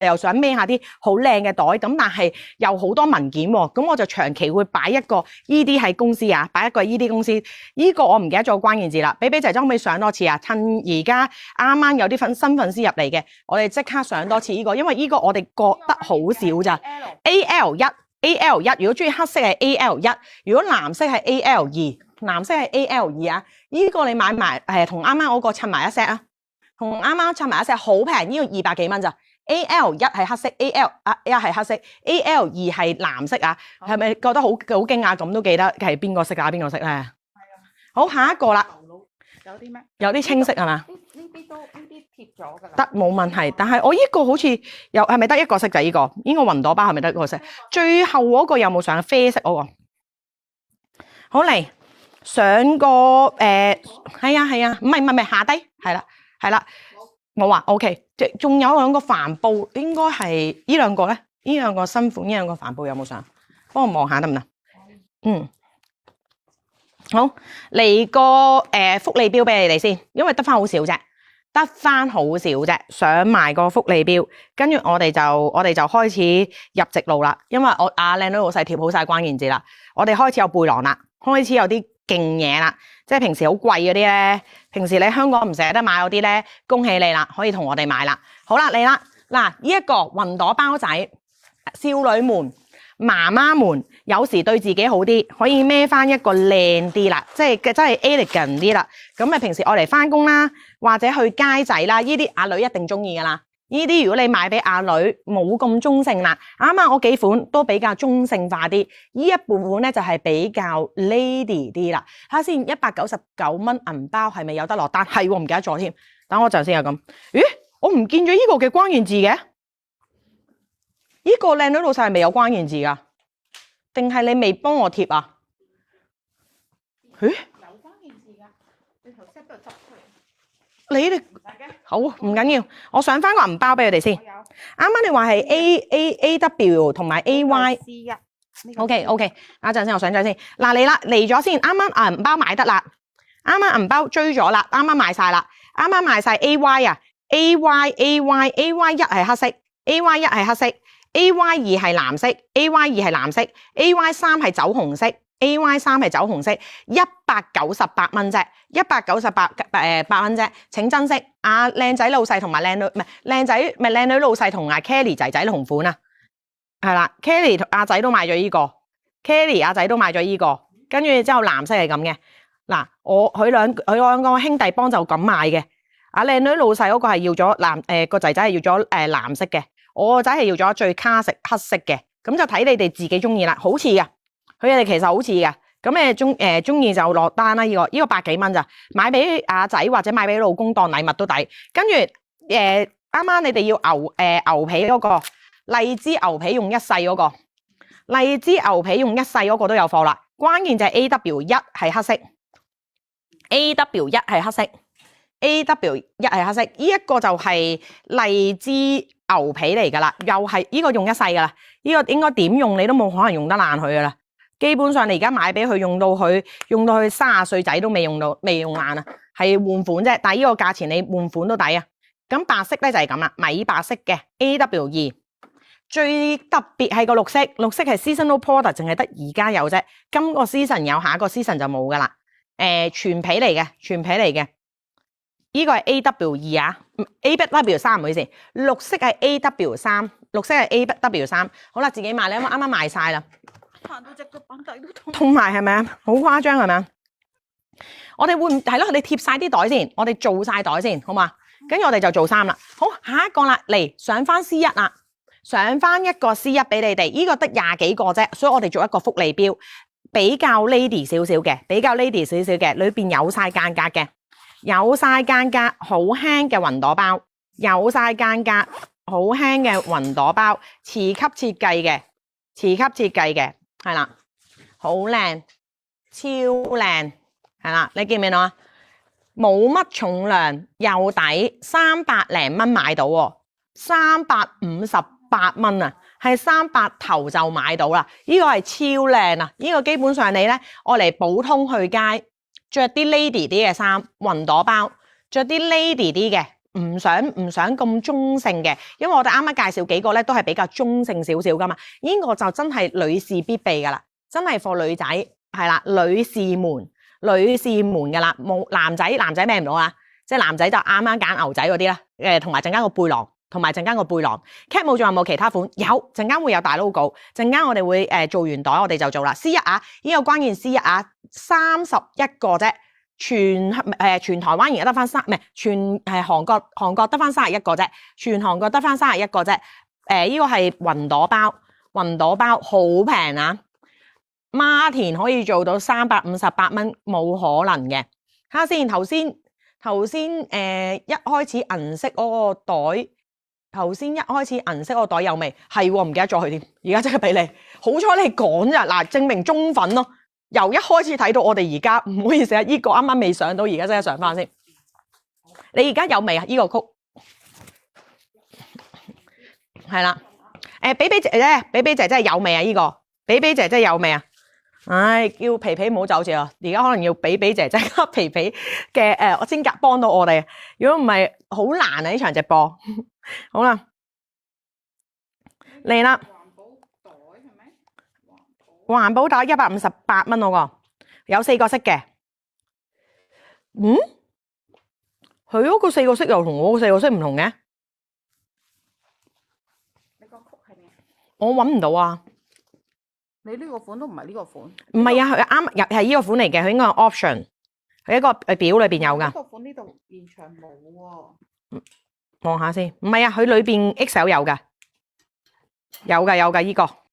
又想孭下啲好靚嘅袋，咁但係又好多文件喎，咁我就長期會擺一個依啲喺公司啊，擺一個依啲公司。依個我唔記得咗關鍵字啦，比比姐姐可唔可以上多次啊？趁而家啱啱有啲新粉絲入嚟嘅，我哋即刻上多次依個，因為依個我哋覺得好少咋。AL1，如果中意黑色係 AL1，如果藍色係 AL2，藍色係 AL2啊。依個你買埋同啱啱嗰個襯埋一 set 啊，同啱啱襯埋一 set 好平，依個200幾蚊咋。AL1係黑色 ，AL1係黑色 ，AL2係藍色啊，係咪覺得好驚訝？咁都記得係邊個色啊？邊個色咧？係啊。好，下一個啦。有啲咩？有啲青色係嘛？呢啲貼咗㗎啦。得冇問題，但係我依個好似有係咪得一個色就依個？依個雲朵包係咪得一個色？最後嗰個有冇上啡色嗰個？好嚟上個係啊，唔係下低係啦，冇啊 OK。仲有兩個帆布，應該係呢兩個咧？呢兩個新款，呢兩個帆布有冇上？幫我望下得唔得？嗯。好，嚟個福利標俾你哋先，因為得翻好少啫，上埋個福利標，跟住我哋就開始入直路啦。因為我靚女老細貼好晒關鍵字啦，我哋開始有背囊啦，開始有啲勁嘢啦，即係平時好貴嗰啲咧，平時你香港唔捨得買嗰啲咧，恭喜你啦，可以同我哋買啦。好啦，嚟啦，嗱呢一個雲朵包仔，少女們。媽媽們有時對自己好啲，可以孭翻一個靚啲啦，即係真係 elegant 啲啦。咁平時我嚟翻工啦，或者去街仔啦，呢啲阿女一定中意噶啦。呢啲如果你買俾阿女，冇咁中性啦。啱啱我幾款都比較中性化啲，呢一款咧就係比較 lady 啲啦。睇下先，199蚊銀包係咪有得落單？係喎，唔記得咗添。等我陣先啊咁。咦，我唔見咗呢個嘅關鍵字嘅。呢個靚女老細係未有關鍵字噶，定係你未幫我貼啊？咦？有關鍵字噶，你頭先喺度執出嚟。你哋好唔緊要，我上翻個銀包俾佢哋先。啱啱你話係 AW 同埋 AY。OK， 等陣先，我上咗先。嗱嚟啦，嚟咗先。啱啱銀包買得啦，啱啱銀包追咗啦，啱啱賣晒啦，啱啱賣晒 AY 啊 ，AY 一係黑色 ，AY 一係黑色。AY 2係藍色 ，AY 2係藍色 ，AY 3係酒紅色 ，AY 3係酒紅色，198蚊啫，198蚊啫，請珍惜。靚仔老細同埋靚女，唔係靚女老細同埋 Kelly 仔仔同款啊，係啦 ，Kelly 阿仔都買咗依個 ，Kelly 阿仔都買咗依個，跟住之後藍色係咁嘅。嗱，佢兩個兄弟幫就咁買嘅。靚女老細嗰個係要咗個仔仔係要咗藍色嘅。我個仔係要咗最卡色黑色嘅，咁就睇你哋自己中意啦，好似噶，佢哋其實好似噶，咁中意就落單啦。呢個百幾蚊咋，買俾阿仔或者買俾老公當禮物都抵。跟住啱啱你哋要牛皮嗰個荔枝牛皮用一世嗰個，荔枝牛皮用一世嗰個都有貨啦。關鍵就係 AW1 係黑色 ，AW1 係黑色 ，AW1 係黑色，呢一個就係荔枝牛皮嚟噶啦，又係呢個用一世噶啦，呢個應該點用你都冇可能用得爛佢噶啦。基本上你而家買俾佢用到佢30歲仔都未用爛啊，係換款啫。但係呢個價錢你換款都抵啊。咁白色咧就係咁啦，米白色嘅 AW2，最特別係個綠色，綠色係 seasonal product， 淨係得而家有啫。今個 season 有，下一個 season 就冇噶啦。全皮嚟嘅。呢個係 AW2 啊 ，AW3 唔好意思，綠色係 AW3，好啦，自己買啦，因為啱啱賣晒啦。行到隻腳板底都痛。痛埋係咪啊？好誇張係咪啊？我哋會係咯，我哋貼晒啲袋先，我哋做晒袋先，好嘛？跟住我哋就做衫啦。好，下一個啦，嚟上翻 C1 啦，上翻一個 C1 俾你哋，呢個得20幾個啫，所以我哋做一個福利標，比較 lady 少少嘅，裏邊有晒間隔嘅。有晒間隔，好輕嘅雲朵包，磁吸設計嘅，係啦，好靚，超靚，係啦，你見唔見到啊？冇乜重量，又抵，300零蚊買到喎，358蚊啊，係300頭就買到啦，呢個係超靚啊！呢個基本上你咧，我嚟普通去街。着啲 lady 啲嘅衫，雲朵包，着啲 lady 啲嘅，唔想咁中性嘅，因為我哋啱啱介紹幾個咧都係比較中性少少噶嘛。呢個就真係女士必備噶啦，真係 for 女仔係啦，女士們噶啦，冇男仔咩唔到啊？即係男仔就啱啱揀牛仔嗰啲啦，同埋陣間個背囊。Cat 冇仲有冇其他款？有，陣間會有大 logo。陣間我哋會做完袋，我哋就做啦。C1啊，呢個關鍵 C1啊，31個啫，全台灣而家得翻全韓國得翻31個啫，全韓國得翻31個啫。呢個係雲朵包好平啊！孖田可以做到358蚊，冇可能嘅。睇下先，頭先一開始銀色嗰個袋。頭先一開始銀色個袋有未？係喎，唔記得咗佢添。而家即刻俾你，好彩你講咋嗱，證明中粉咯。由一開始睇到我哋而家，唔好意思啊，呢個啱啱未上到，而家即刻上翻先。你而家有未啊？呢個曲係啦。比比姐姐有未啊？呢個比比姐姐有未啊？唉，叫皮皮唔好走住啊！而家可能要比比姐姐皮皮嘅我先幫到我哋。如果唔係，好難啊！呢場直播。好啦，嚟啦！環保袋158蚊嗰個，有4個色嘅。佢嗰個4個色又同我個4個色唔同嘅。你個曲係咩？我揾唔到啊！你呢個款都唔係呢個款。唔係啊，佢啱入係呢個款嚟嘅，佢應該係 option，佢一個表裏邊有噶。呢個款呢度現場冇喎。望下先，唔係啊，佢裏邊 XL 有噶，有噶呢個。